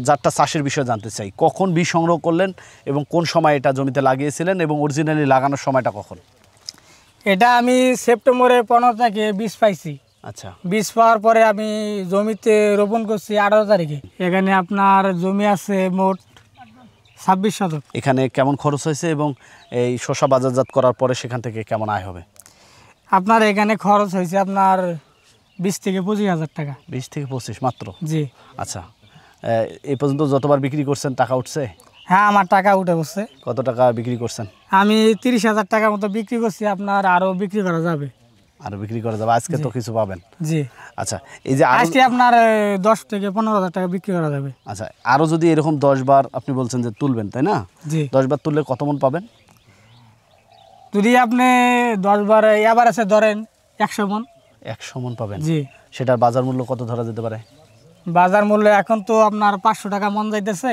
জাতটা চাষের বিষয়ে জানতে চাই, কখন বীজ সংগ্রহ করলেন এবং কোন সময় এটা জমিতে লাগিয়েছিলেন এবং অরিজিনালি লাগানোর সময়টা কখন? এটা আমি সেপ্টেম্বরের 15 তারিখে বীজ পাইছি। আচ্ছা, বীজ পাওয়ার পরে আমি জমিতে রোপণ করছি 18 তারিখে। এখানে আপনার জমি আছে মোট 26 শতক। এখানে কেমন খরচ হয়েছে এবং এই শসা বাজারজাত করার পরে সেখান থেকে কেমন আয় হবে? আপনার এখানে খরচ হয়েছে আপনার 20 থেকে 25 হাজার টাকা। 20 থেকে 25 মাত্র? জি। আচ্ছা, এই পর্যন্ত যতবার বিক্রি করছেন টাকা উঠছে? হ্যাঁ, আমার টাকা উঠে বসছে। কত টাকা বিক্রি করছেন? আমি 30,000 টাকার মতো বিক্রি করছি। আপনার আরও বিক্রি করা যাবে। আরো বিক্রি করা যাবে, আজকে তো কিছু পাবেন। জি। আচ্ছা, এই যে আজকে আপনার 10 থেকে 15,000 টাকা বিক্রি করা যাবে। আচ্ছা, আরো যদি এরকম 10 বার আপনি বলছেন যে তুলবেন, তাই না? জি। 10 বার তুললে কত মন পাবেন? যদি আপনি 10 বার এবার আছে ধরেন 100 মন। 100 মন পাবেন? জি। সেটার বাজার মূল্য কত ধরা যেতে পারে? বাজার মূল্য এখন তো আপনার 500 টাকা মন যাইতেছে।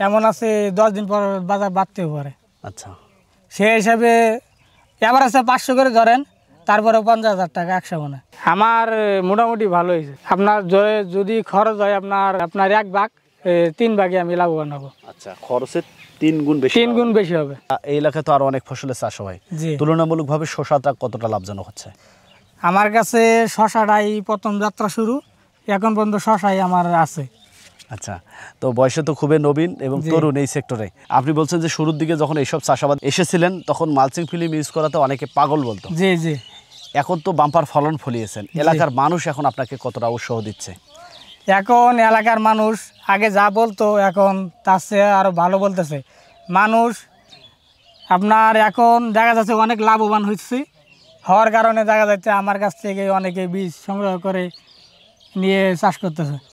এমন আছে 10 দিন পর বাজার বাড়তেও পারে। আচ্ছা, সেই হিসাবে এবার আছে 500 করে ধরেন, তারপরে 50,000 টাকা 100 মনে। আমার মোটামুটি ভালো হয়েছে। আপনার যদি খরচ হয় আপনার 1 ভাগ 3 ভাগে আমি লাভবান হব। আচ্ছা, খরচের 3 গুণ বেশি? 3 গুণ বেশি হবে। এই এলাকায় তো আরো অনেক ফসলের চাষ হয়, জি। তুলনামূলকভাবে শসাটা কতটা লাভজনক হচ্ছে? আমার কাছে শশাটাই প্রথম যাত্রা শুরু, এখন পর্যন্ত শশাই আমার আছে। আচ্ছা, তো বয়সে তো খুবই নবীন এবং তরুণ এই সেক্টরে। আপনি বলছেন যে শুরুর দিকে যখন এইসব চাষাবাদ এসেছিলেন তখন মালচিং ফিল্ম ইউজ করাতে অনেকে পাগল বলতো। জি জি। এখন তো বাম্পার ফলন ফলিয়েছেন, এলাকার মানুষ এখন আপনাকে কতটা উৎসাহ দিচ্ছে? এখন এলাকার মানুষ আগে যা বলতো এখন তার চেয়ে আরও ভালো বলতেছে মানুষ। আপনার এখন দেখা যাচ্ছে অনেক লাভবান হচ্ছে, হওয়ার কারণে দেখা যাচ্ছে আমার কাছ থেকে অনেকে বীজ সংগ্রহ করে নিয়ে চাষ করতেছে।